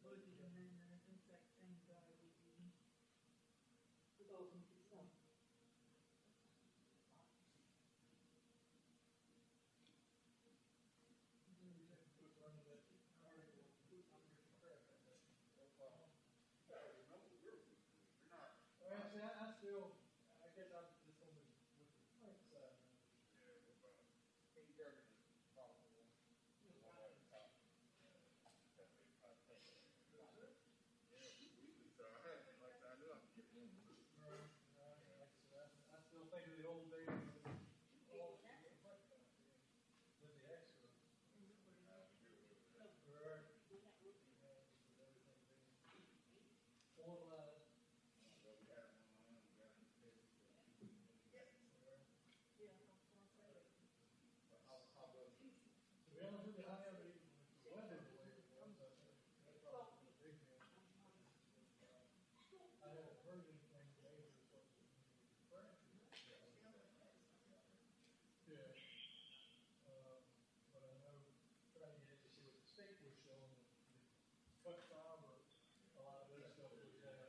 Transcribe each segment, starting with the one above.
budget amendment, I think that same guy would be. With all of these stuff. Well, see, I still, I guess I'm just on with the print side. Yeah, what about 8:30 is possible. So I had like I knew I could get one. I still think of the old days with the extra. Right. Well, to be honest with you, I never even wondered the way it was. That's probably a big deal. I haven't heard anything later. Yeah. But I know trying to get to see what the state was showing, the cut time or a lot of this stuff was that.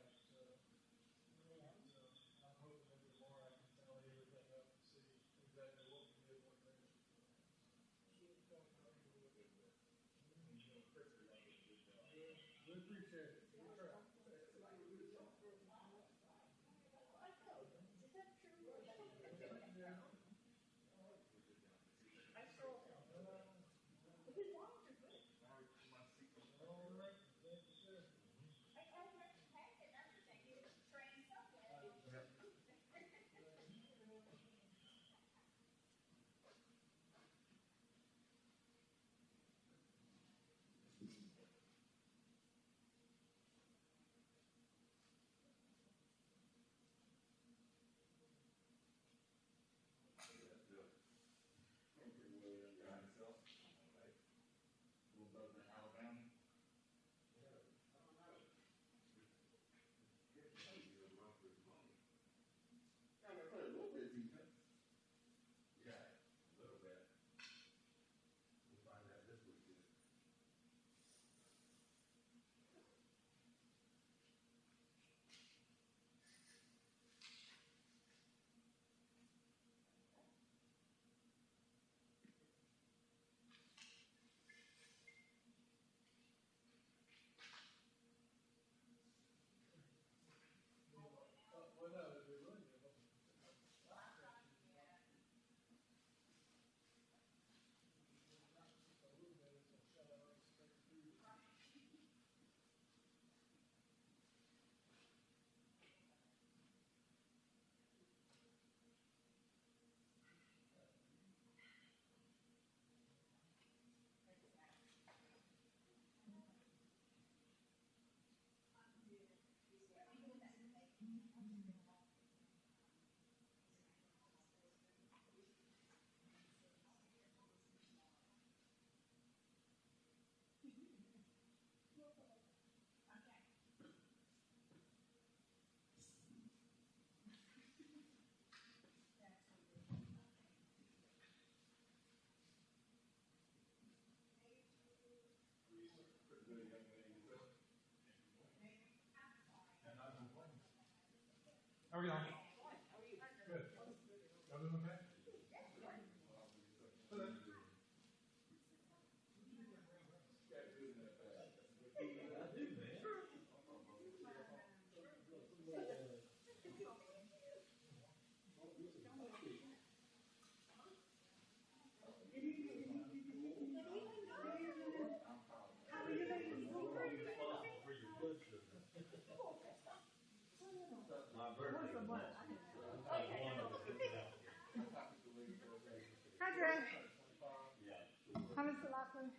I'm hoping that tomorrow I can tally everything up and see exactly what we did, what they. We appreciate it. We'll try. Yeah. I saw but his lines are good. All right. Thank you, sir. I read the packet and everything. You was trained somewhere. Alabama. Yeah, they play a little bit defense. Yeah, a little bit. We'll find out this weekend. Well, no, they really did. Pretty good young lady. And I'm complaining. How are you doing? Good. Y'all doing okay? Hello. I do, man. My birthday. Hi, Greg. Yeah. How is the last one?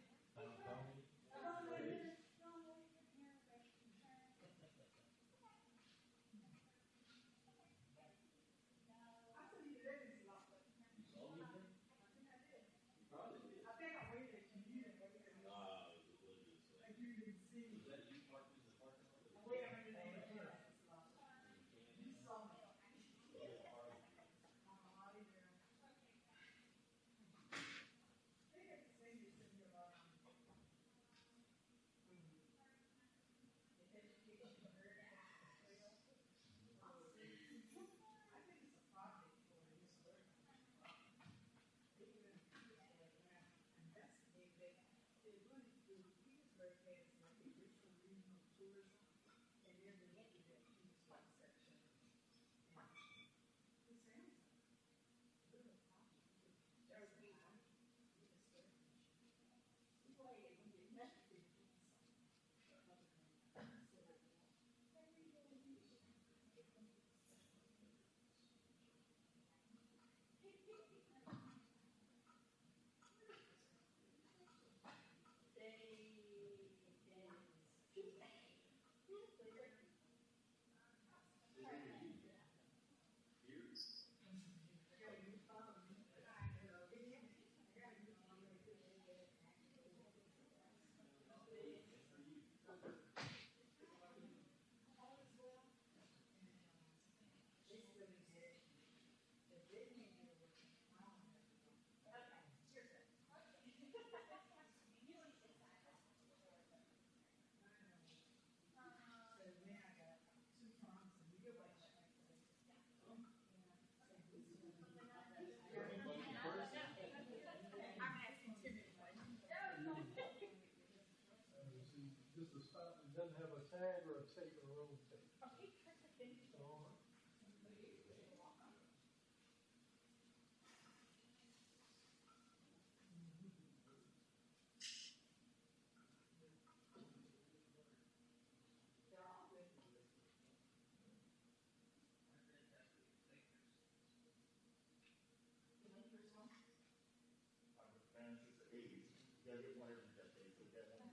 just a spot, it doesn't have a tag or a tape or roll tape. Okay, perfect. So, They're all good. You want the first one? Man, it's just A's. You gotta get one every decade, so get one.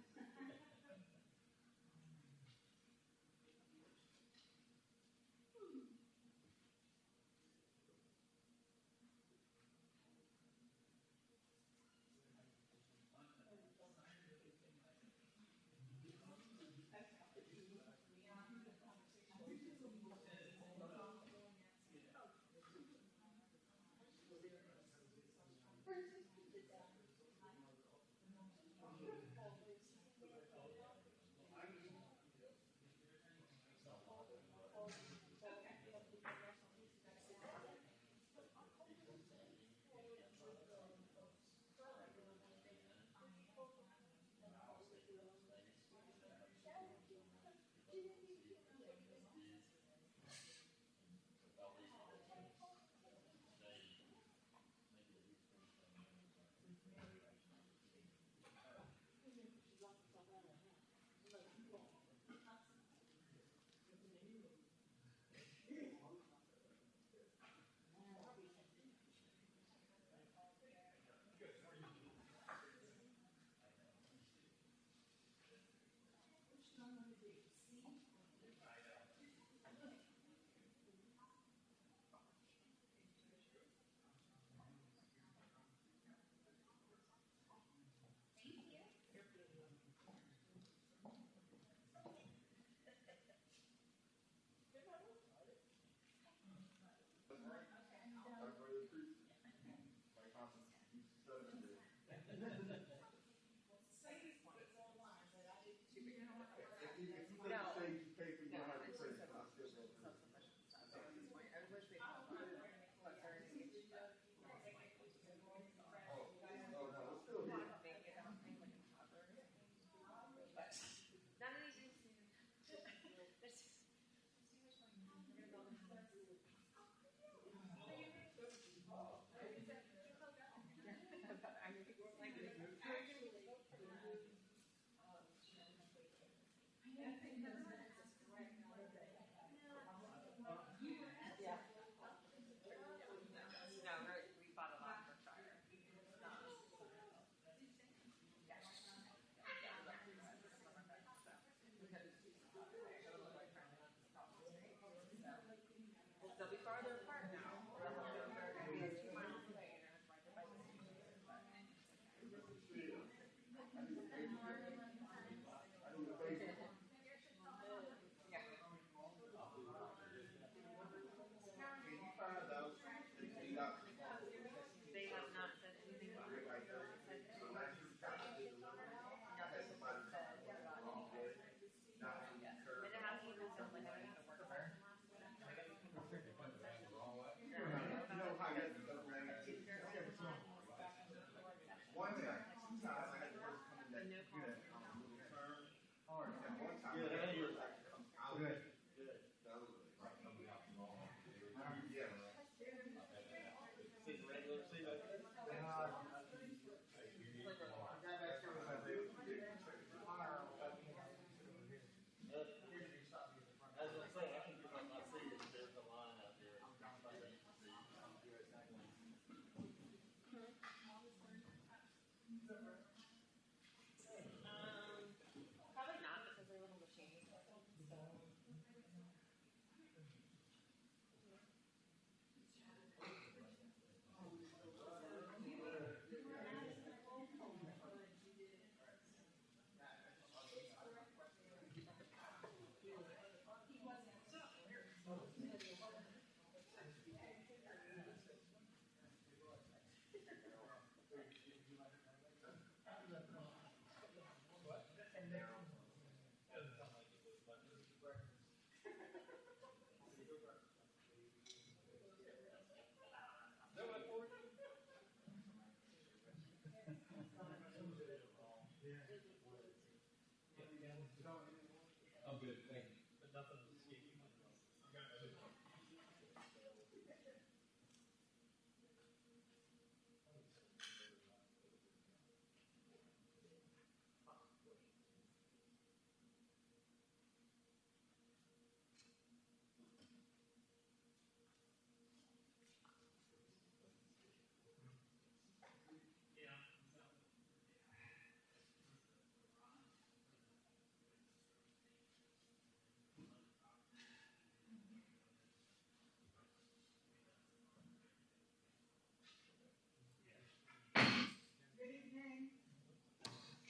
I'm good, thank you. But nothing was escaping my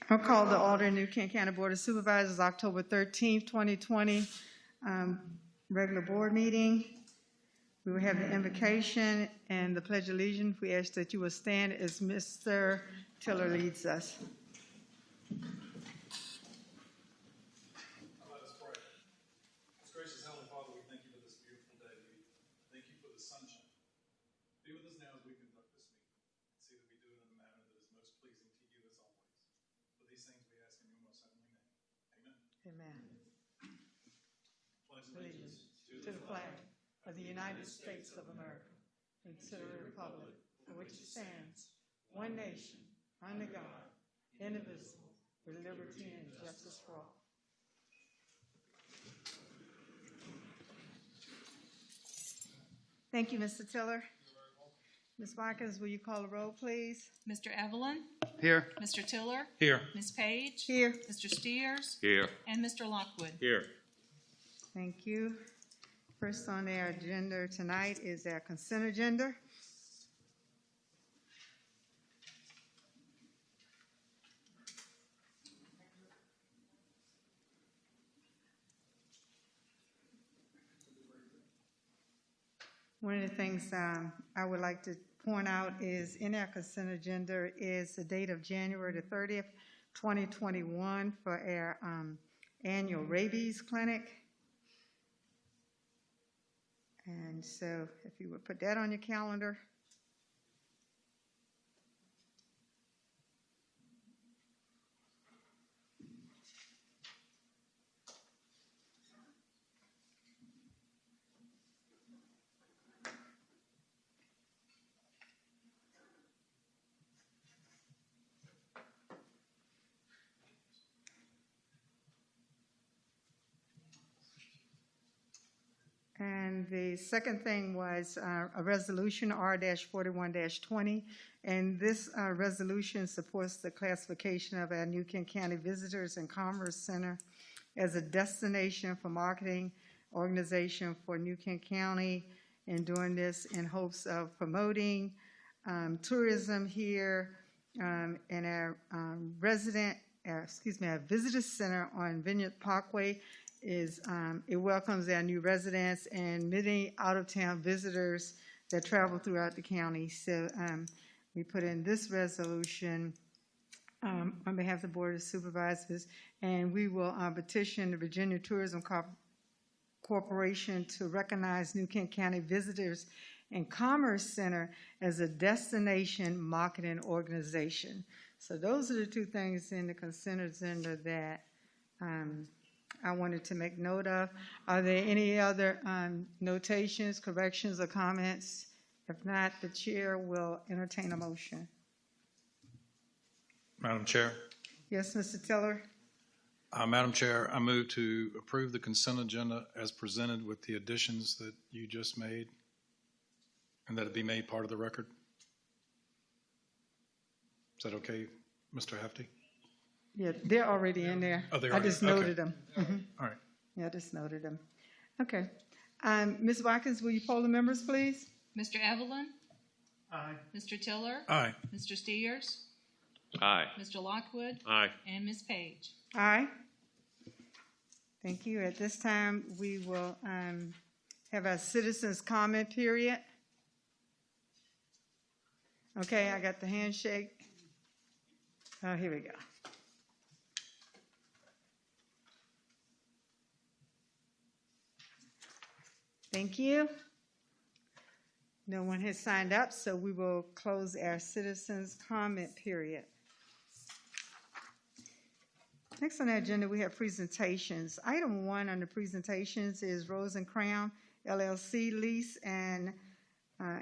I'll call the order in New Kent County Board of Supervisors, October 13th, 2020, regular board meeting. We will have the invocation and the Pledge of Allegiance. We ask that you will stand as Mr. Tiller leads us. Let us pray. Most gracious Heavenly Father, we thank you for this beautiful day. We thank you for the sunshine. Be with us now as we conduct this meeting. See that we do it in a manner that is most pleasing to you as always. For these things we ask in your most heavenly name. Amen. Amen. Pledge Allegiance to the flag of the United States of America and to the republic for which it stands, one nation, under God, indivisible, with liberty and justice for all. Thank you, Mr. Tiller. Ms. Watkins, will you call the roll, please? Mr. Evelyn, Here. Mr. Tiller, Here. Ms. Page, Here. Mr. Steers, Here. and Mr. Lockwood. Here. Thank you. First on our agenda tonight is our consent agenda. One of the things I would like to point out is in our consent agenda is the date of January the 30th, 2021 for our annual rabies clinic. And so if you would put that on your calendar. And the second thing was a resolution R-41-20, and this resolution supports the classification of our New Kent County Visitors and Commerce Center as a destination for marketing organization for New Kent County, and doing this in hopes of promoting tourism here, and our our visitor center on Vineyard Parkway is it welcomes our new residents and many out-of-town visitors that travel throughout the county. So we put in this resolution on behalf of the Board of Supervisors, and we will petition the Virginia Tourism Corporation to recognize New Kent County Visitors and Commerce Center as a destination marketing organization. So those are the two things in the consent agenda that I wanted to make note of. Are there any other notations, corrections, or comments? If not, the chair will entertain a motion. Madam Chair. Yes, Mr. Tiller? Madam Chair, I move to approve the consent agenda as presented with the additions that you just made, and that it be made part of the record. Is that okay, Mr. Hefty? Yeah, they're already in there. Oh, they're I just already- noted them. Mhm. All right. Yeah, I just noted them. Okay. Ms. Watkins, will you poll the members, please? Mr. Evelyn, Aye. Mr. Tiller, Aye. Mr. Steers, Aye. Mr. Lockwood, Aye. and Ms. Page. Aye. Thank you. At this time, we will have our citizens' comment period. Okay, I got the handshake. Oh, here we go. Thank you. No one has signed up, so we will close our citizens' comment period. Next on the agenda, we have presentations. Item 1 on the presentations is Rose and Crown LLC lease, and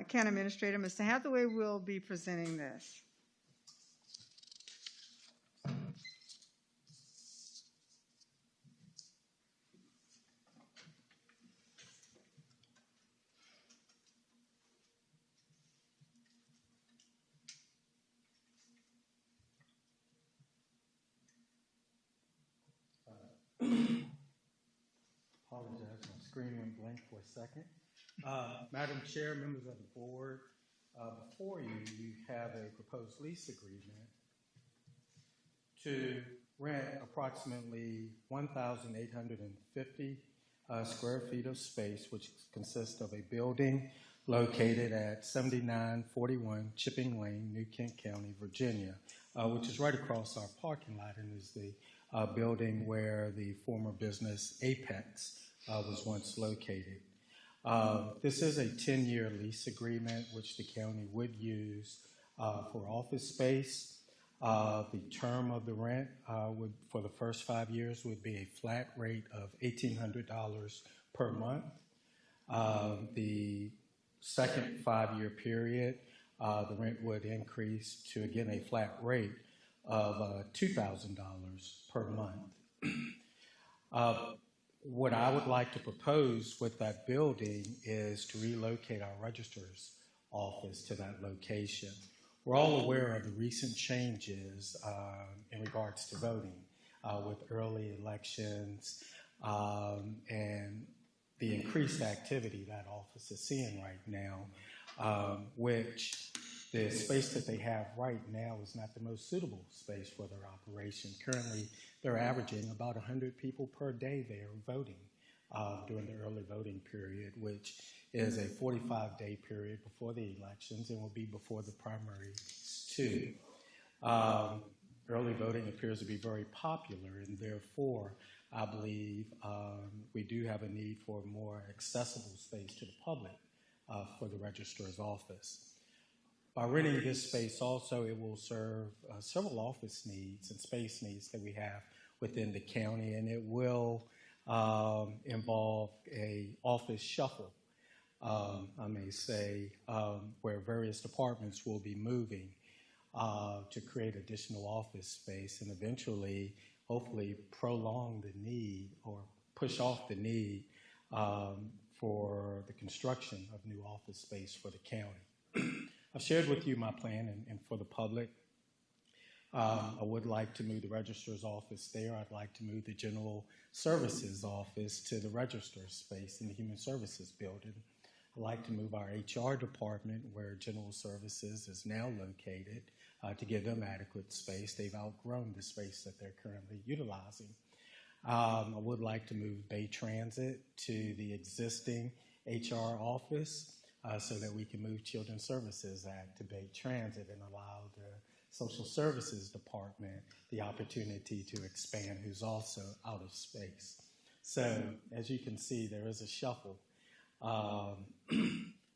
County Administrator, Mr. Hathaway, will be presenting this. Apologize, my screen went blank for a second. Madam Chair, members of the board, before you, you have a proposed lease agreement to rent approximately 1,850 square feet of space, which consists of a building located at 7941 Chipping Lane, New Kent County, Virginia, which is right across our parking lot and is the building where the former business Apex was once located. This is a 10-year lease agreement which the county would use for office space. The term of the rent would, for the first 5 years, would be a flat rate of $1,800 per month. The second 5-year period, the rent would increase to, again, a flat rate of $2,000 per month. What I would like to propose with that building is to relocate our registrar's office to that location. We're all aware of the recent changes in regards to voting with early elections and the increased activity that office is seeing right now, which the space that they have right now is not the most suitable space for their operation. Currently, they're averaging about 100 people per day there voting during the early voting period, which is a 45-day period before the elections and will be before the primaries too. Early voting appears to be very popular, and therefore I believe we do have a need for more accessible space to the public for the registrar's office. By renting this space also, it will serve several office needs and space needs that we have within the county, and it will involve a office shuffle, I may say, where various departments will be moving to create additional office space and eventually, hopefully, prolong the need or push off the need for the construction of new office space for the county. I've shared with you my plan and for the public. I would like to move the registrar's office there. I'd like to move the general services office to the registrar's space in the human services building. I'd like to move our HR department where general services is now located to give them adequate space. They've outgrown the space that they're currently utilizing. I would like to move Bay Transit to the existing HR office so that we can move Children's Services Act to Bay Transit and allow the Social Services Department the opportunity to expand, who's also out of space. So, as you can see, there is a shuffle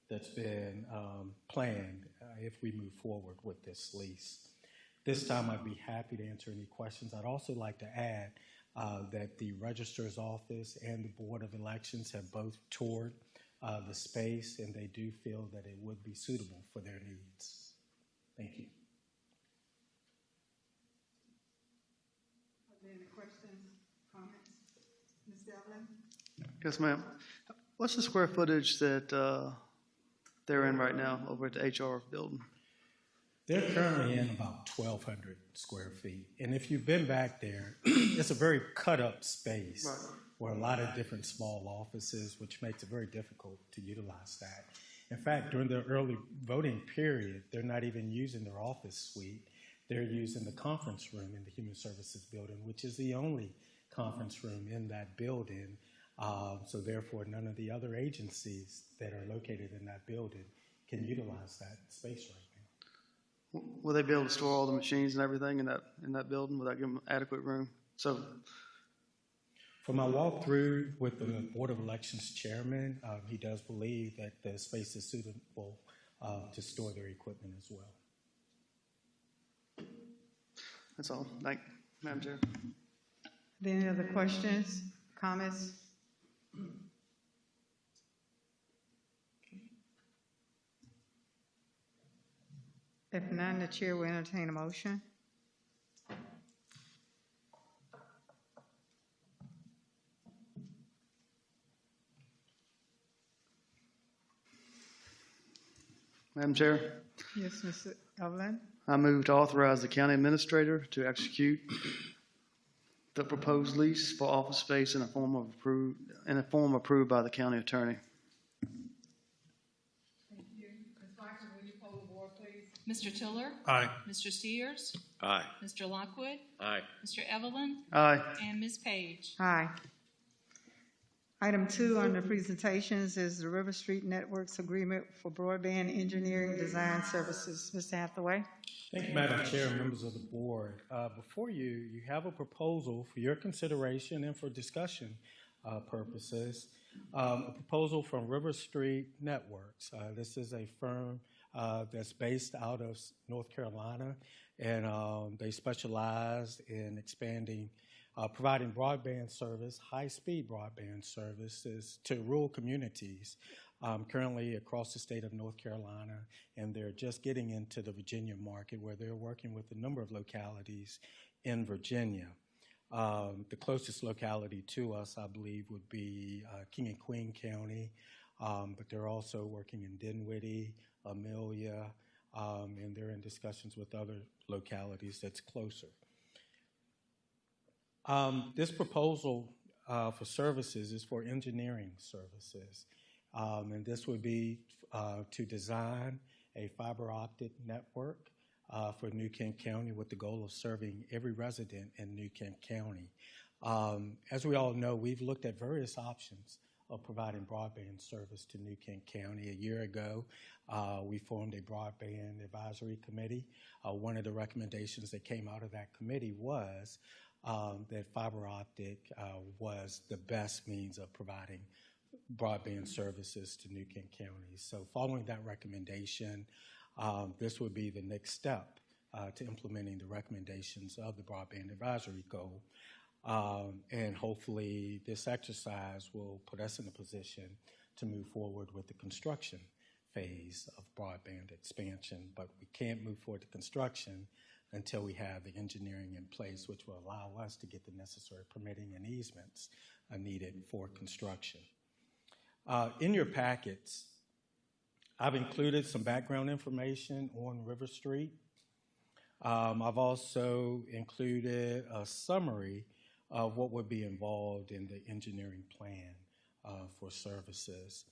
that's been planned if we move forward with this lease. This time I'd be happy to answer any questions. I'd also like to add that the Registrar's Office and the Board of Elections have both toured the space, and they do feel that it would be suitable for their needs. Thank you. Are there any questions, comments? Ms. Devlin? Yes, ma'am. What's the square footage that they're in right now over at the HR building? They're currently in about 1,200 square feet. And if you've been back there, it's a very cut-up space where a lot of different small offices, which makes it very difficult to utilize that. In fact, during the early voting period, they're not even using their office suite. They're using the conference room in the Human Services building, which is the only conference room in that building. So therefore, none of the other agencies that are located in that building can utilize that space right now. Will they be able to store all the machines and everything in that building? Will that give them adequate room? So, from my walkthrough with the Board of Elections chairman, he does believe that the space is suitable to store their equipment as well. that's all. Thank you, Madam Chair. Any other questions, comments? If none, the chair will entertain a motion. Madam Chair, Yes, Mr. Evelyn? I move to authorize the county administrator to execute the proposed lease for office space in a form approved by the county attorney. Thank you. Ms. Michael, will you poll the board, please? Mr. Tiller? Aye. Mr. Steers? Aye. Mr. Lockwood? Aye. Mr. Evelyn? Aye. And Ms. Page? Aye. Item 2 under presentations is the River Street Networks Agreement for Broadband Engineering Design Services. Mr. Hathaway? Thank you, Madam Chair and members of the board. Before you, you have a proposal for your consideration and for discussion purposes. A proposal from River Street Networks. This is a firm that's based out of North Carolina, and they specialize in expanding, providing broadband service, high-speed broadband services to rural communities. Currently across the state of North Carolina, and they're just getting into the Virginia market where they're working with a number of localities in Virginia. The closest locality to us, I believe, would be King and Queen County, but they're also working in Dinwiddie, Amelia, and they're in discussions with other localities that's closer. This proposal for services is for engineering services. And this would be to design a fiber optic network for New Kent County with the goal of serving every resident in New Kent County. As we all know, we've looked at various options of providing broadband service to New Kent County. A year ago, we formed a broadband advisory committee. One of the recommendations that came out of that committee was that fiber optic was the best means of providing broadband services to New Kent County. So following that recommendation, this would be the next step to implementing the recommendations of the Broadband Advisory Goal. And hopefully this exercise will put us in a position to move forward with the construction phase of broadband expansion. But we can't move forward to construction until we have the engineering in place, which will allow us to get the necessary permitting and easements needed for construction. In your packets, I've included some background information on River Street. I've also included a summary of what would be involved in the engineering plan for services.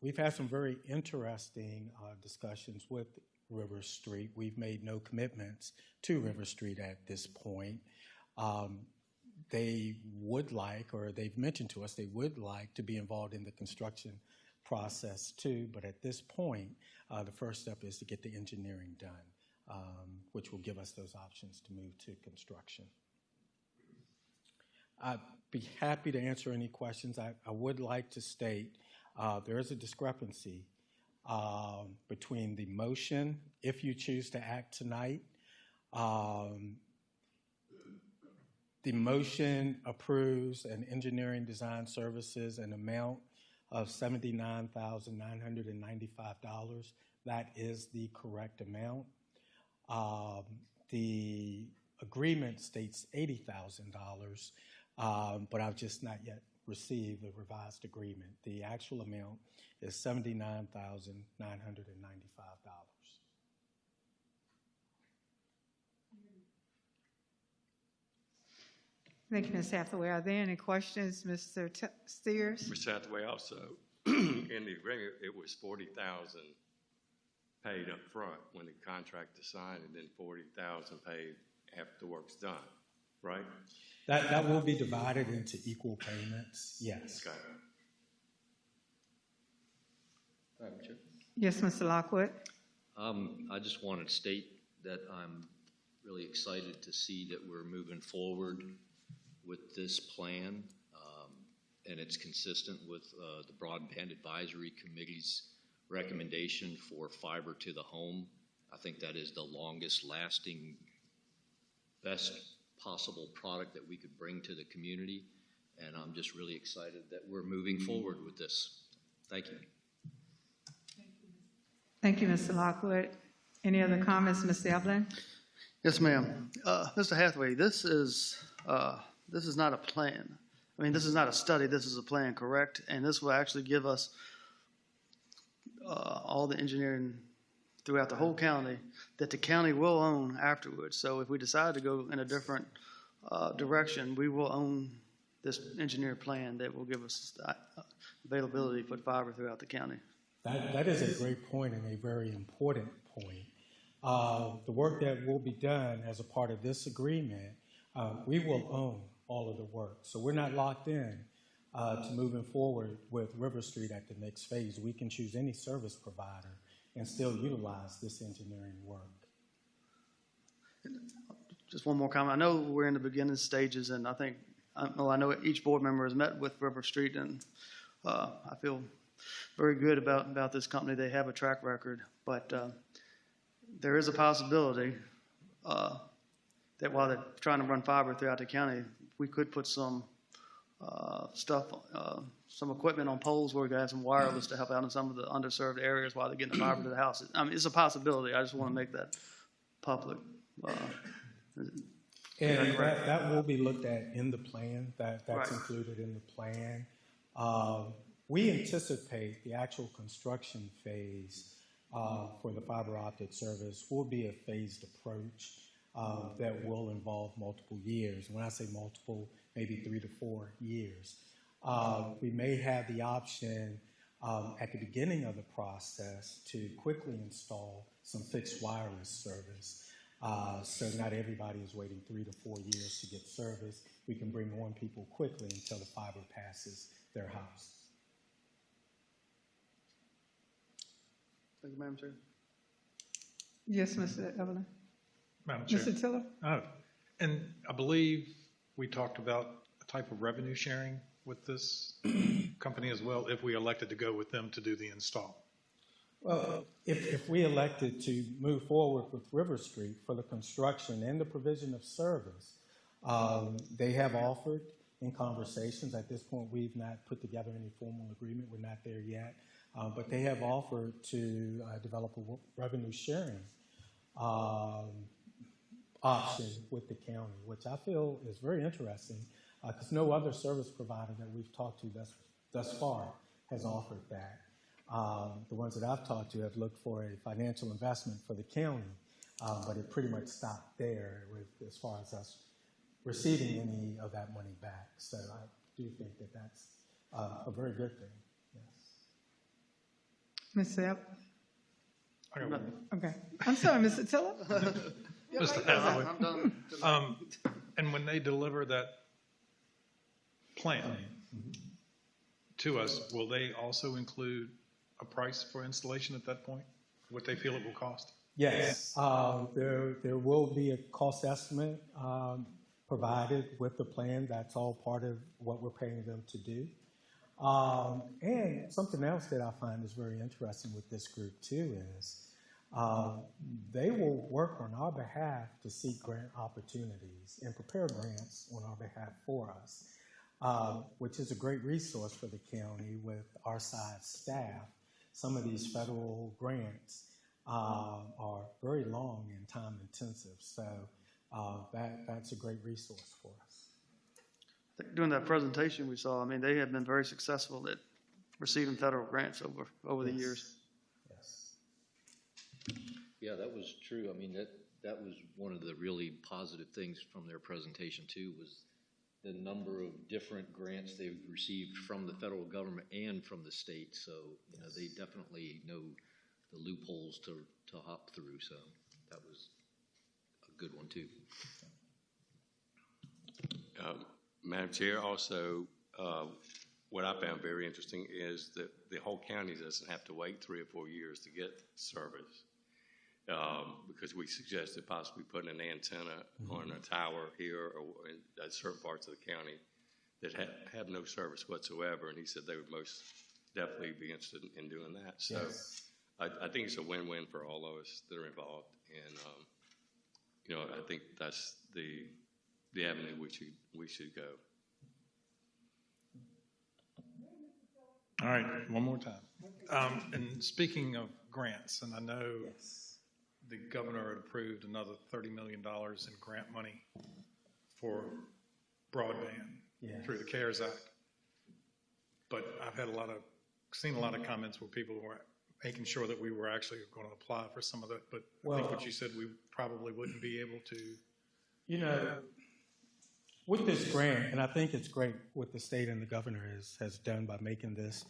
We've had some very interesting discussions with River Street. We've made no commitments to River Street at this point. They would like, or they've mentioned to us, they would like to be involved in the construction process too, but at this point, the first step is to get the engineering done, which will give us those options to move to construction. I'd be happy to answer any questions. I would like to state there is a discrepancy between the motion, if you choose to act tonight. The motion approves an engineering design services an amount of $79,995. That is the correct amount. The agreement states $80,000, but I've just not yet received the revised agreement. The actual amount is $79,995. Thank you, Ms. Hathaway. Are there any questions, Mr. Steers? Mr. Hathaway, also, in the agreement, it was $40,000 paid up front when the contract is signed, and then $40,000 paid after the work's done, right? That will be divided into equal payments, yes. Okay. Madam Chair. Yes, Mr. Lockwood? I just want to state that I'm really excited to see that we're moving forward with this plan, and it's consistent with the Broadband Advisory Committee's recommendation for fiber to the home. I think that is the longest lasting, best possible product that we could bring to the community. And I'm just really excited that we're moving forward with this. Thank you. Thank you, Mr. Lockwood. Any other comments, Mr. Evelyn? Yes, ma'am. Mr. Hathaway, this is not a plan. I mean, this is not a study, this is a plan, correct? And this will actually give us all the engineering throughout the whole county that the county will own afterwards. So if we decide to go in a different direction, we will own this engineered plan that will give us availability for fiber throughout the county. That is a great point and a very important point. The work that will be done as a part of this agreement, we will own all of the work. So we're not locked in to moving forward with River Street at the next phase. We can choose any service provider and still utilize this engineering work. Just one more comment. I know we're in the beginning stages, and I know each board member has met with River Street, and I feel very good about this company. They have a track record, but there is a possibility that while they're trying to run fiber throughout the county, we could put some some equipment on poles where we could have some wireless to help out in some of the underserved areas while they're getting the fiber to the houses. I mean, it's a possibility. I just want to make that public. And that will be looked at in the plan. That's Right. included in the plan. We anticipate the actual construction phase for the fiber optic service will be a phased approach that will involve multiple years. When I say multiple, maybe 3 to 4 years. We may have the option at the beginning of the process to quickly install some fixed wireless service. So not everybody is waiting 3 to 4 years to get service. We can bring on people quickly until the fiber passes their house. Thank you, Madam Chair. Yes, Mr. Evelyn. Madam Chair. Mr. Tiller? Oh, and I believe we talked about a type of revenue sharing with this company as well, if we elected to go with them to do the install. Well, if we elected to move forward with River Street for the construction and the provision of service, they have offered in conversations. At this point, we've not put together any formal agreement. We're not there yet. But they have offered to develop a revenue sharing option with the county, which I feel is very interesting because no other service provider that we've talked to thus far has offered that. The ones that I've talked to have looked for a financial investment for the county, but it pretty much stopped there as far as us receiving any of that money back. So I do think that that's a very good thing. Mr. Evelyn? I got one. Okay. I'm sorry, Mr. Tiller? Mr. Hathaway. I'm done. And when they deliver that plan to us, will they also include a price for installation at that point? What they feel it will cost? Yes, there will be a cost estimate provided with the plan. That's all part of what we're paying them to do. And something else that I find is very interesting with this group too is they will work on our behalf to seek grant opportunities and prepare grants on our behalf for us, which is a great resource for the county with our size staff. Some of these federal grants are very long and time intensive, so that's a great resource for us. During that presentation we saw, I mean, they have been very successful at receiving federal grants over the years. Yes. Yeah, that was true. I mean, that was one of the really positive things from their presentation too, was the number of different grants they've received from the federal government and from the state. So, you know, they definitely know the loopholes to hop through. So that was a good one too. Madam Chair, also, what I found very interesting is that the whole county doesn't have to wait 3 or 4 years to get service. Because we suggested possibly putting an antenna on a tower here or in certain parts of the county that have no service whatsoever, and he said they would most definitely be interested in doing that. So Yes. I think it's a win-win for all of us that are involved, and you know, I think that's the the avenue we should go. All right, one more time. And speaking of grants, and I know the governor had approved another $30 million in grant money for broadband through the CARES Act. But I've had seen a lot of comments where people were making sure that we were actually going to apply for some of that. But I think what you said, we probably wouldn't be able to. You know, with this grant, and I think it's great what the state and the governor has done by making this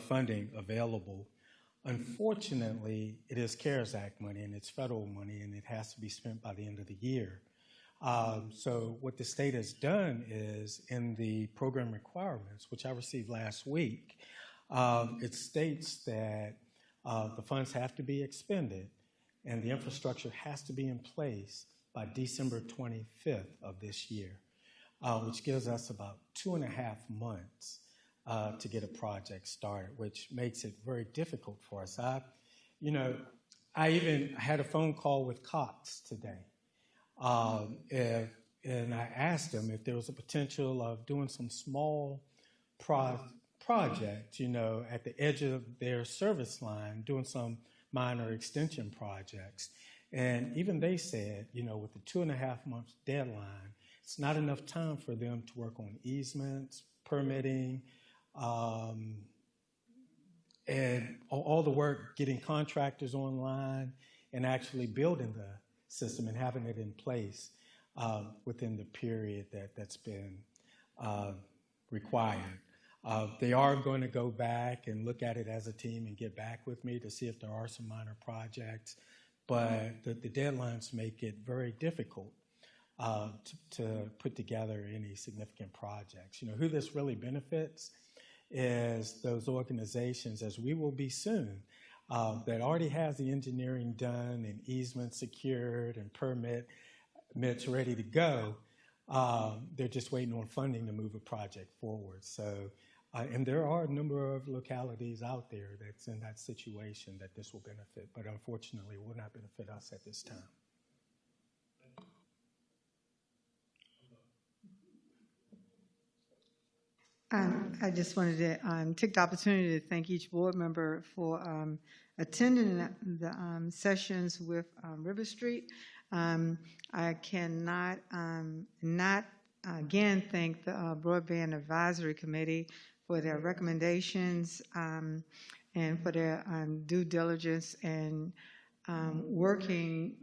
funding available. Unfortunately, it is CARES Act money, and it's federal money, and it has to be spent by the end of the year. So what the state has done is, in the program requirements, which I received last week, it states that the funds have to be expended and the infrastructure has to be in place by December 25th of this year, which gives us about 2.5 months to get a project started, which makes it very difficult for us. I even had a phone call with Cox today. And I asked them if there was a potential of doing some small project, at the edge of their service line, doing some minor extension projects. And even they said, with the 2.5 months deadline, it's not enough time for them to work on easements, permitting, and all the work, getting contractors online and actually building the system and having it in place within the period that's been required. They are going to go back and look at it as a team and get back with me to see if there are some minor projects, but the deadlines make it very difficult to put together any significant projects. Who this really benefits is those organizations, as we will be soon, that already has the engineering done and easements secured and permits ready to go. They're just waiting on funding to move a project forward. So, and there are a number of localities out there that's in that situation that this will benefit, but unfortunately will not benefit us at this time. I just wanted to take the opportunity to thank each board member for attending the sessions with River Street. I cannot not again thank the Broadband Advisory Committee for their recommendations and for their due diligence and working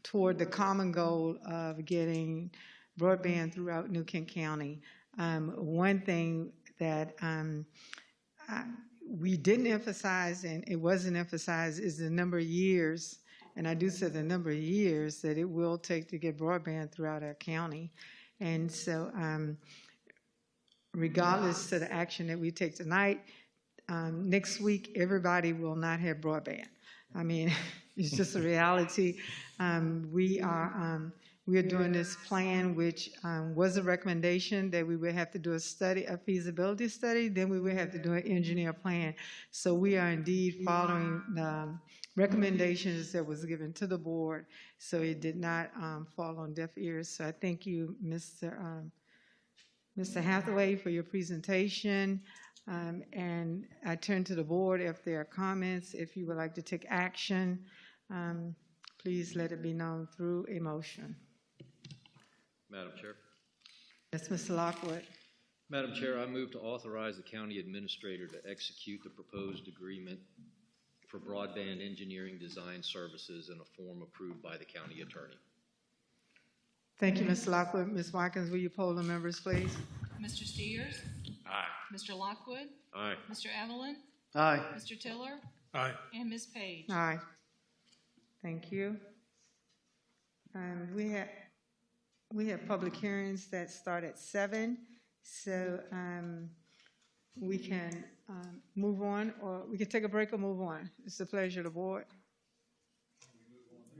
toward the common goal of getting broadband throughout New Kent County. One thing that we didn't emphasize, and it wasn't emphasized, is the number of years, and I do say the number of years that it will take to get broadband throughout our county. And so regardless of the action that we take tonight, next week everybody will not have broadband. I mean, it's just a reality. We are doing this plan, which was a recommendation that we would have to do a feasibility study, then we would have to do an engineer plan. So we are indeed following the recommendations that was given to the board, so it did not fall on deaf ears. So I thank you, Mr. Hathaway, for your presentation. And I turn to the board if there are comments. If you would like to take action, please let it be known through a motion. Madam Chair. Yes, Mr. Lockwood. Madam Chair, I move to authorize the county administrator to execute the proposed agreement for broadband engineering design services in a form approved by the county attorney. Thank you, Mr. Lockwood. Ms. Watkins, will you poll the members, please? Mr. Steers? Aye. Mr. Lockwood? Aye. Mr. Evelyn? Aye. Mr. Tiller? Aye. And Ms. Page? Aye. Thank you. We have public hearings that start at 7, so we can move on, or we can take a break or move on. It's the pleasure of the board.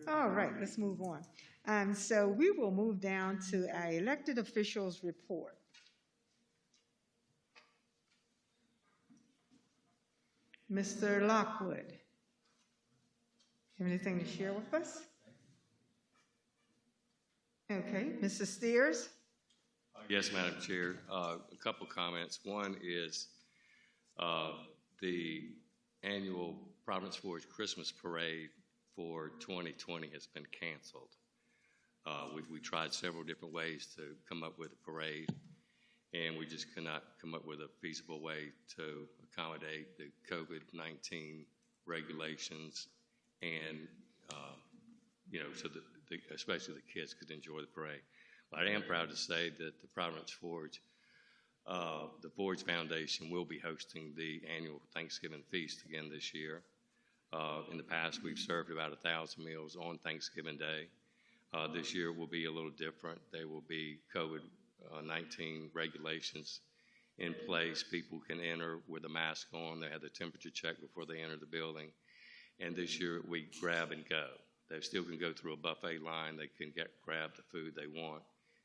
All right, let's move on. So we will move down to our elected officials report. Mr. Lockwood, you have anything to share with us? Okay, Mr. Steers? Yes, Madam Chair. A couple comments. One is the annual Providence Forge Christmas Parade for 2020 has been canceled. We tried several different ways to come up with a parade, and we just could not come up with a feasible way to accommodate the COVID-19 regulations and, so that especially the kids could enjoy the parade. But I am proud to say that the Providence Forge, the Forge Foundation will be hosting the annual Thanksgiving feast again this year. In the past, we've served about 1,000 meals on Thanksgiving Day. This year will be a little different. There will be COVID-19 regulations in place. People can enter with a mask on. They have the temperature check before they enter the building. And this year we grab and go. They still can go through a buffet line. They can grab the food they want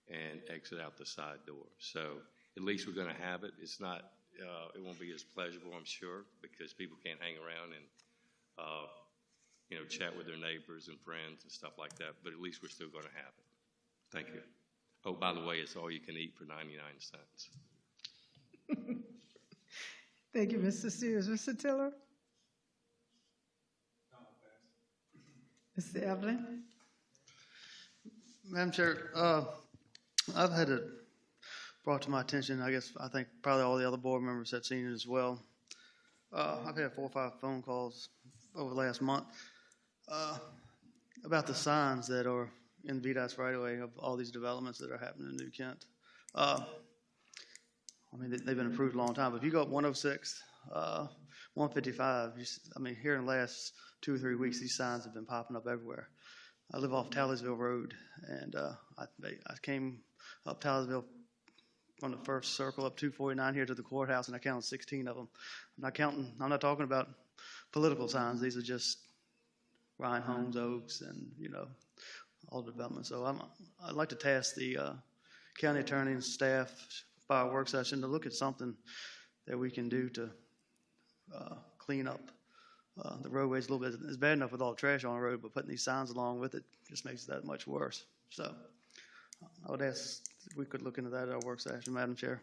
and exit out the side door. So at least we're going to have it. It's not, it won't be as pleasurable, I'm sure, because people can't hang around and, chat with their neighbors and friends and stuff like that. But at least we're still going to have it. Thank you. Oh, by the way, it's all you can eat for 99 cents. Thank you, Mr. Steers. Mr. Tiller? Mr. Evelyn? Madam Chair, I've had it brought to my attention, I think probably all the other board members have seen it as well. I've had 4 or 5 phone calls over the last month about the signs that are in VDOT's right away of all these developments that are happening in New Kent. They've been approved a long time, but if you go up 106, 155, here in the last 2 or 3 weeks, these signs have been popping up everywhere. I live off Tallysville Road, and I came up Tallysville from the first circle up 249 here to the courthouse, and I counted 16 of them. I'm not talking about political signs. These are just Ryan Holmes, Oaks, and, all the development. So I'd like to task the county attorney and staff by a work session to look at something that we can do to clean up the roadways a little bit. It's bad enough with all the trash on the road, but putting these signs along with it just makes it that much worse. So I would ask if we could look into that at our work session, Madam Chair.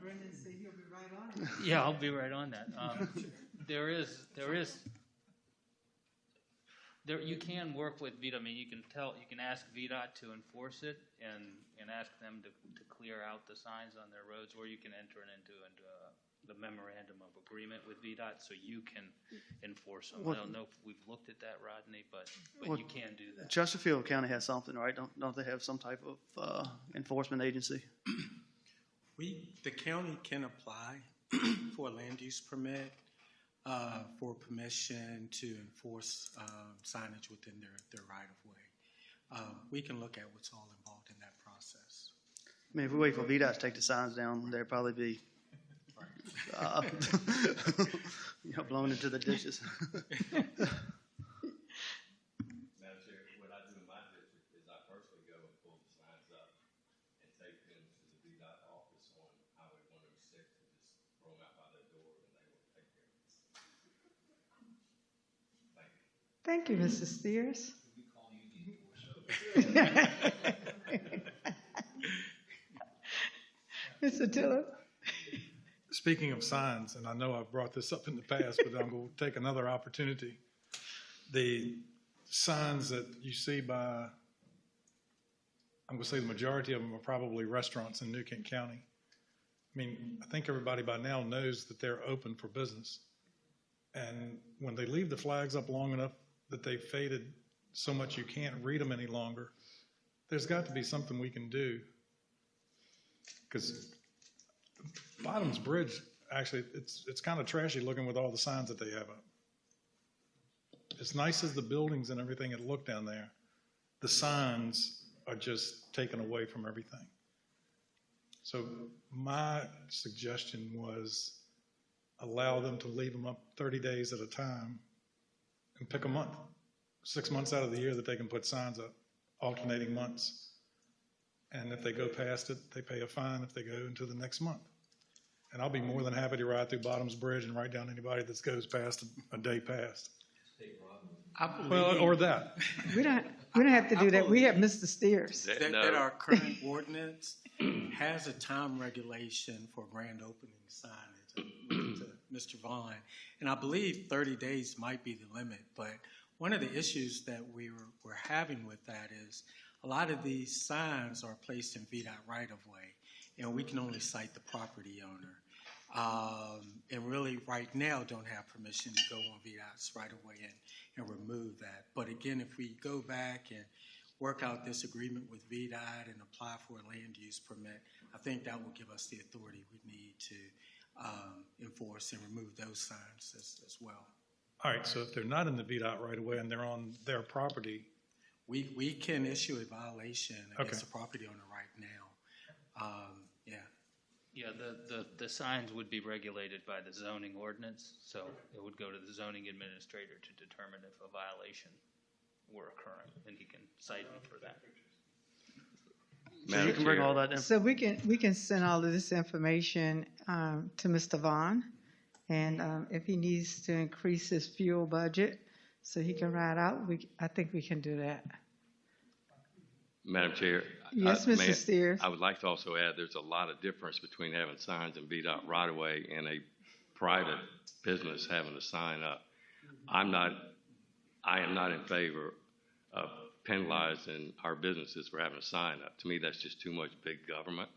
Brendan said he'll be right on it. Yeah, I'll be right on that. You can work with VDOT. You can ask VDOT to enforce it and ask them to clear out the signs on their roads, or you can enter it into the memorandum of agreement with VDOT so you can enforce them. I don't know if we've looked at that, Rodney, but you can do that. Chesterfield County has something, right? Don't they have some type of enforcement agency? The county can apply for a land use permit for permission to enforce signage within their right of way. We can look at what's all involved in that process. If we wait for VDOT to take the signs down, there'd probably be blown into the dishes. Madam Chair, what I do in my district is I personally go and pull the signs up and take them to the VDOT office on Highway 106 and just throw them out by their door, and they will take care of it. Thank you, Mr. Steers. Mr. Tiller? Speaking of signs, and I know I've brought this up in the past, but I'm going to take another opportunity. The signs that you see I'm going to say the majority of them are probably restaurants in New Kent County. I think everybody by now knows that they're open for business. And when they leave the flags up long enough that they've faded so much you can't read them any longer, there's got to be something we can do. Because Bottoms Bridge, actually, it's kind of trashy looking with all the signs that they have up. As nice as the buildings and everything that look down there, the signs are just taken away from everything. So my suggestion was allow them to leave them up 30 days at a time and pick a month, 6 months out of the year that they can put signs up, alternating months. And if they go past it, they pay a fine if they go into the next month. And I'll be more than happy to ride through Bottoms Bridge and write down anybody that goes past a day past. State Robin Well, or that. We don't have to do that. We have Mr. Steers. That- That, no. that our current ordinance has a time regulation for grand opening signage, to Mr. Vaughn. And I believe 30 days might be the limit, but one of the issues that we're having with that is a lot of these signs are placed in VDOT right-of-way, and we can only cite the property owner. And really, right now, don't have permission to go on VDOT's right-of-way and remove that. But again, if we go back and work out this agreement with VDOT and apply for a land use permit, I think that will give us the authority we need to enforce and remove those signs as well. All right, so if they're not in the VDOT right away and they're on their property, We can issue a violation against Okay. the property owner right now. Yeah. Yeah, the signs would be regulated by the zoning ordinance, so it would go to the zoning administrator to determine if a violation were occurring, and he can cite him for that. So you can bring all that in. So we can send all of this information to Mr. Vaughn, and if he needs to increase his fuel budget so he can ride out, I think we can do that. Madam Chair. Yes, may- Mr. Steers. I would like to also add, there's a lot of difference between having signs in VDOT right away and a private business having a sign up. I am not in favor of penalizing our businesses for having a sign up. To me, that's just too much big government.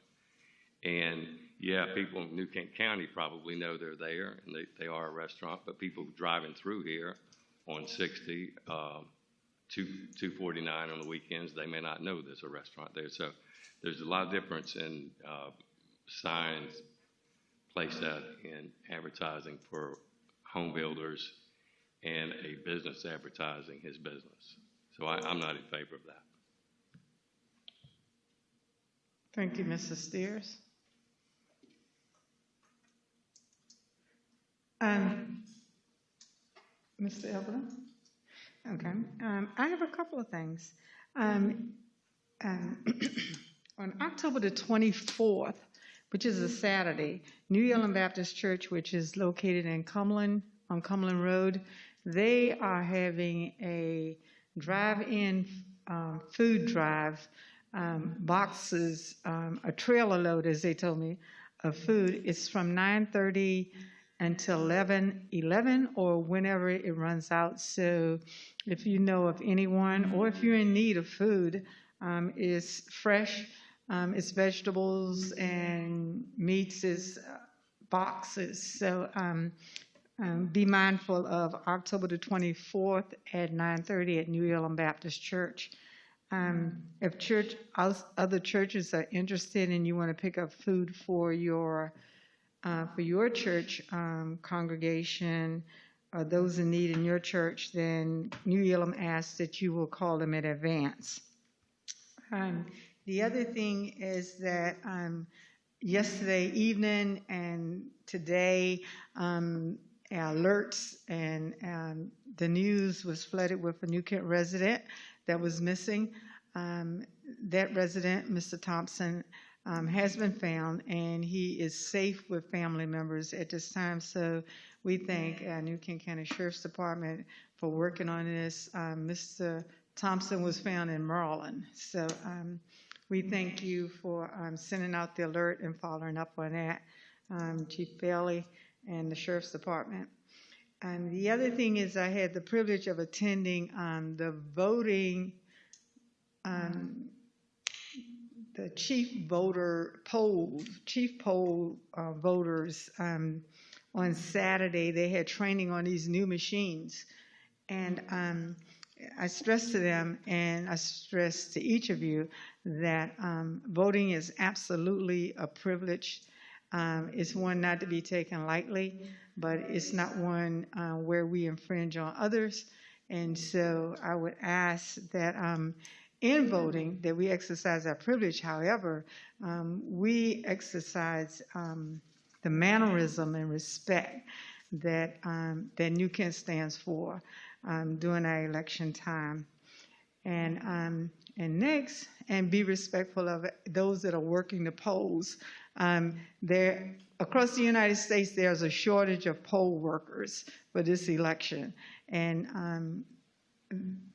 And yeah, people in New Kent County probably know they're there and they are a restaurant, but people driving through here on 60, 249 on the weekends, they may not know there's a restaurant there. So there's a lot of difference in signs placed out in advertising for home builders and a business advertising his business. So I'm not in favor of that. Thank you, Mr. Steers. Mr. Evelyn? Okay. I have a couple of things. On October the 24th, which is a Saturday, New Orleans Baptist Church, which is located in Cumberland, on Cumberland Road, they are having a drive-in food drive, boxes, a trailer load, as they told me, of food. It's from 9:30 until 11 or whenever it runs out. So if you know of anyone or if you're in need of food, it's fresh, it's vegetables and meats, is boxes. So be mindful of October the 24th at 9:30 at New Orleans Baptist Church. If other churches are interested and you want to pick up food for your church congregation or those in need in your church, then New Orleans asks that you will call them in advance. The other thing is that yesterday evening and today, alerts and the news was flooded with a New Kent resident that was missing. That resident, Mr. Thompson, has been found, and he is safe with family members at this time. So we thank New Kent County Sheriff's Department for working on this. Mr. Thompson was found in Maryland. So we thank you for sending out the alert and following up on that, Chief Bailey and the Sheriff's Department. And the other thing is I had the privilege of attending the voting, the chief poll voters on Saturday. They had training on these new machines. And I stressed to them, and I stressed to each of you, that voting is absolutely a privilege. It's one not to be taken lightly, but it's not one where we infringe on others. And so I would ask that in voting that we exercise our privilege. However, we exercise the mannerism and respect that New Kent stands for during our election time. And next, and be respectful of those that are working the polls. Across the United States, there's a shortage of poll workers for this election. And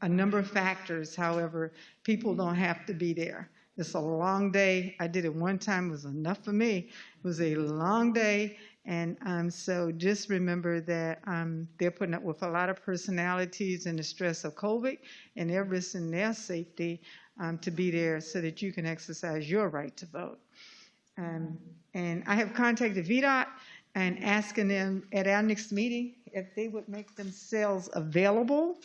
a number of factors. However, people don't have to be there. It's a long day. I did it one time. It was enough for me. It was a long day. And so just remember that they're putting up with a lot of personalities and the stress of COVID, and they're risking their safety to be there so that you can exercise your right to vote. And I have contacted VDOT and asking them at our next meeting if they would make themselves available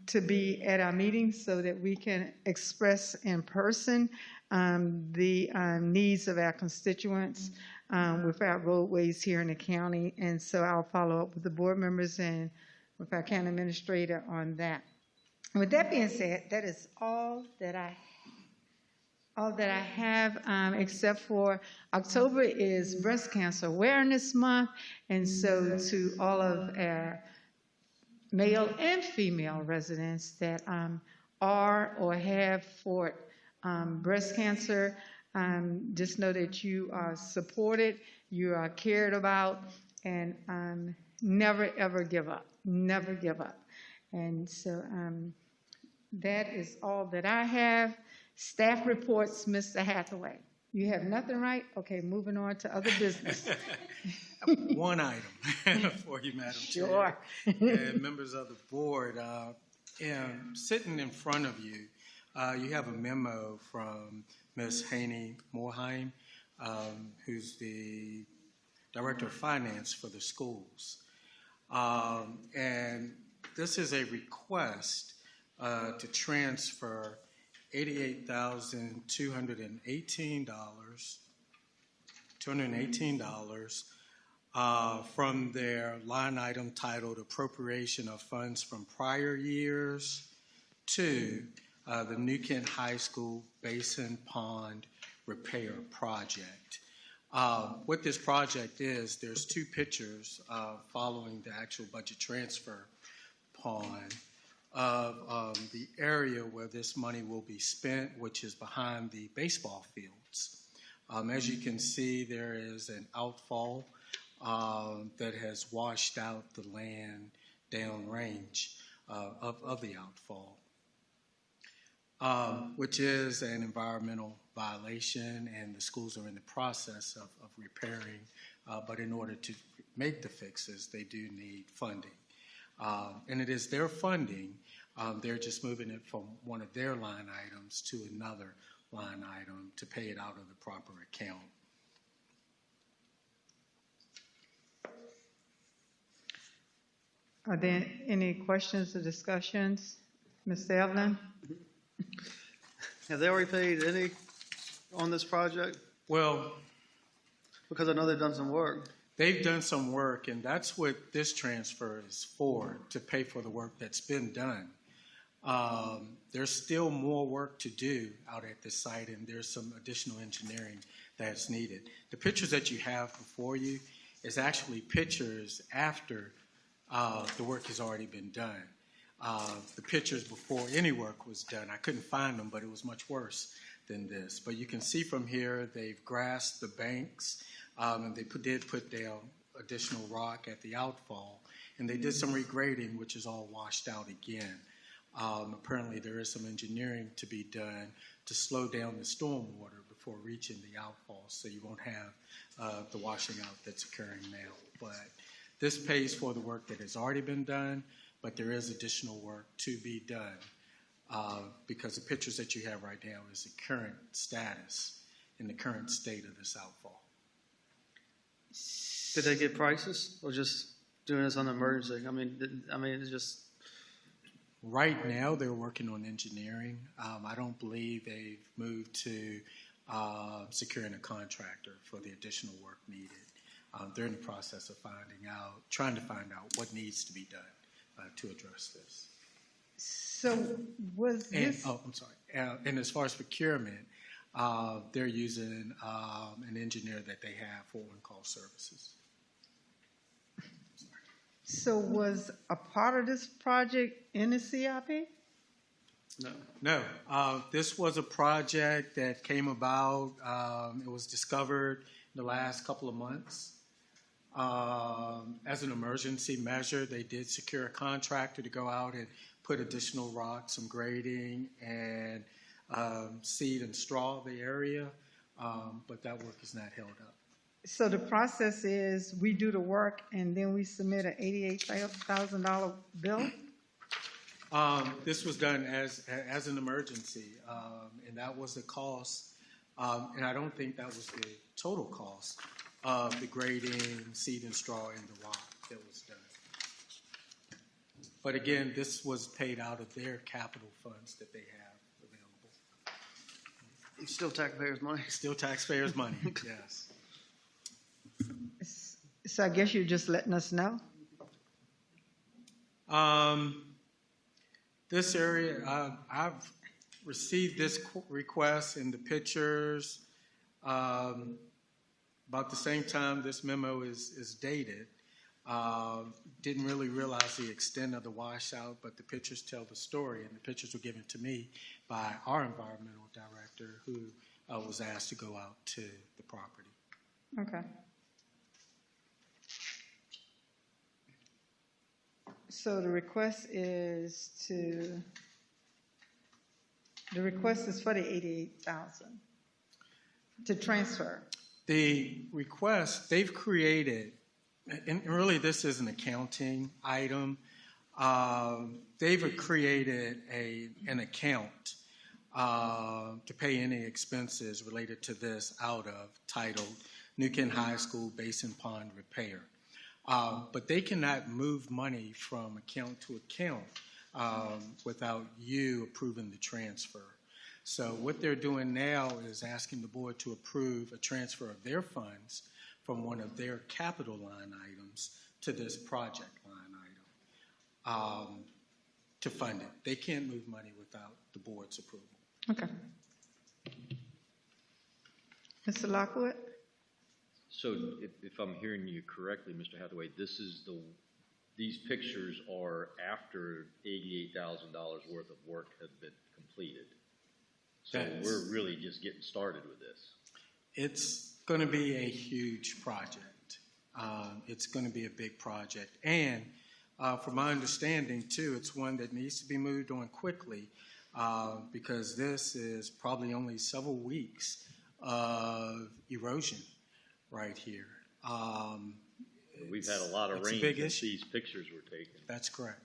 to be at our meeting so that we can express in person the needs of our constituents with our roadways here in the county. And so I'll follow up with the board members and with our county administrator on that. And with that being said, that is all that I have, except for October is Breast Cancer Awareness Month. And so to all of our male and female residents that are or have fought breast cancer, just know that you are supported, you are cared about, and never, ever give up. Never give up. And so that is all that I have. Staff reports, Mr. Hathaway. You have nothing, right? Okay, moving on to other business. One item for you, Madam Sure. Chair, and members of the board. And sitting in front of you, you have a memo from Ms. Haney Morheim, who's the Director of Finance for the schools. And this is a request to transfer $218 from their line item titled Appropriation of Funds from Prior Years to the New Kent High School Basin Pond Repair Project. What this project is, there's two pictures following the actual budget transfer pond of the area where this money will be spent, which is behind the baseball fields. As you can see, there is an outfall that has washed out the land downrange of the outfall, which is an environmental violation, and the schools are in the process of repairing. But in order to make the fixes, they do need funding. And it is their funding. They're just moving it from one of their line items to another line item to pay it out of the proper account. Are there any questions or discussions? Mr. Evelyn? Have they already paid any on this project? Well, Because I know they've done some work. they've done some work, and that's what this transfer is for, to pay for the work that's been done. There's still more work to do out at this site, and there's some additional engineering that's needed. The pictures that you have before you is actually pictures after the work has already been done. The pictures before any work was done, I couldn't find them, but it was much worse than this. But you can see from here, they've grassed the banks, and they did put down additional rock at the outfall, and they did some regrading, which is all washed out again. Apparently there is some engineering to be done to slow down the storm water before reaching the outfall, so you won't have the washing out that's occurring now. But this pays for the work that has already been done, but there is additional work to be done because the pictures that you have right now is the current status and the current state of this outfall. Did they get prices or just doing this on an emergency? I mean, it's just. Right now, they're working on engineering. I don't believe they've moved to securing a contractor for the additional work needed. They're in the process of trying to find out what needs to be done to address this. So was this? I'm sorry. And as far as procurement, they're using an engineer that they have for on-call services. So was a part of this project in the CIP? No. This was a project that came about. It was discovered in the last couple of months. As an emergency measure, they did secure a contractor to go out and put additional rocks, some grading, and seed and straw the area, but that work is not held up. So the process is we do the work and then we submit an $88,000 bill? This was done as an emergency, and that was the cost, and I don't think that was the total cost of the grading, seed and straw, and the rock that was done. But again, this was paid out of their capital funds that they have available. It's still taxpayers' money. Still taxpayers' money, yes. So I guess you're just letting us know? This area, I've received this request and the pictures about the same time this memo is dated. Didn't really realize the extent of the washout, but the pictures tell the story, and the pictures were given to me by our environmental director, who was asked to go out to the property. Okay. So the request is for the 88,000 to transfer. The request, they've created, and really this is an accounting item, they've created an account to pay any expenses related to this out of, titled New Kent High School Basin Pond Repair. But they cannot move money from account to account without you approving the transfer. So what they're doing now is asking the board to approve a transfer of their funds from one of their capital line items to this project line item to fund it. They can't move money without the board's approval. Okay. Mr. Lockwood? So if I'm hearing you correctly, Mr. Hathaway, these pictures are after $88,000 worth of work has been completed. So we're really just getting started with this. It's going to be a huge project. It's going to be a big project. And from my understanding, too, it's one that needs to be moved on quickly because this is probably only several weeks of erosion right here. We've had a lot of rain since these pictures were taken. That's correct.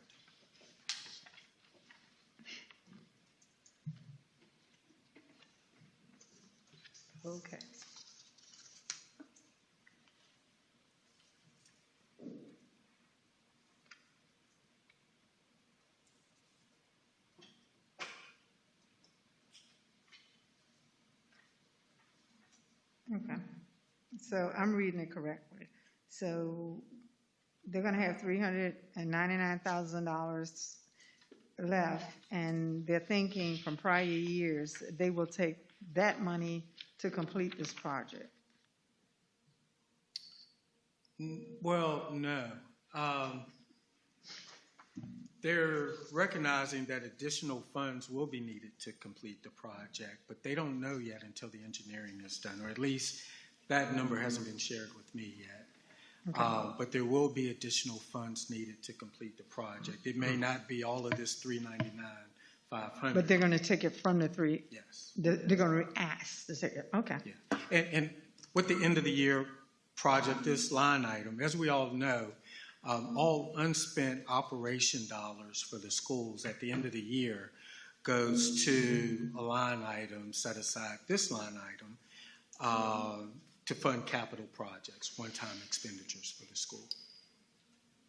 Okay. Okay. So I'm reading it correctly. So they're going to have $399,000 left, and they're thinking from prior years they will take that money to complete this project. Well, no. They're recognizing that additional funds will be needed to complete the project, but they don't know yet until the engineering is done, or at least that number hasn't been shared with me yet. Okay. But there will be additional funds needed to complete the project. It may not be all of this $399,500. But they're going to take it from the three. Yes. They're going to ask to take it. Okay. Yeah. And with the end of the year project, this line item, as we all know, all unspent operation dollars for the schools at the end of the year goes to a line item set aside, this line item, to fund capital projects, one-time expenditures for the school.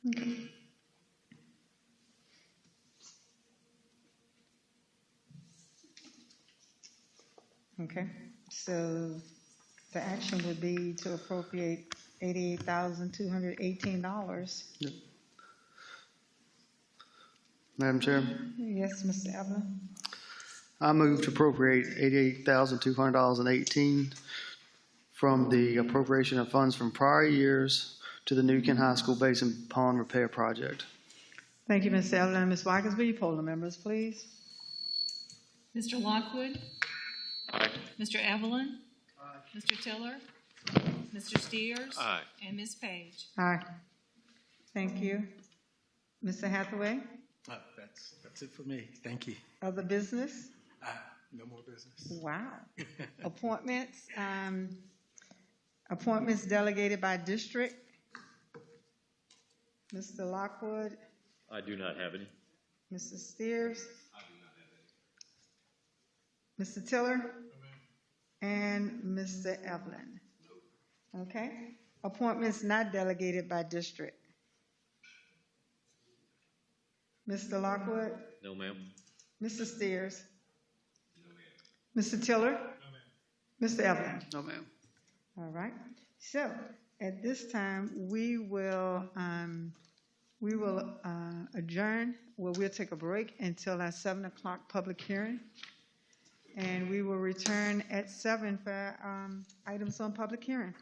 Okay. Okay. So the action would be to appropriate $88,218. Yep. Madam Chair, Yes, Mr. Evelyn? I move to appropriate $88,200.18 from the appropriation of funds from prior years to the New Kent High School Basin Pond Repair Project. Thank you, Ms. Evelyn. Ms. Watkins, will you poll the members, please? Mr. Lockwood? Aye. Mr. Evelyn? Aye. Mr. Tiller? Mr. Steers? Aye. And Ms. Page? Aye. Thank you. Mr. Hathaway, That's it for me. Thank you. other business? No more business. Wow. Appointments, appointments delegated by district. Mr. Lockwood, I do not have any. Mr. Steers. I do not have any. Mr. Tiller? And Mr. Evelyn. Okay. Appointments not delegated by district. Mr. Lockwood? No, ma'am. Mr. Steers? Mr. Tiller? Mr. Evelyn? No, ma'am. All right. So at this time, we will adjourn. Well, we'll take a break until our 7 o'clock public hearing. And we will return at 7 for items on public hearing.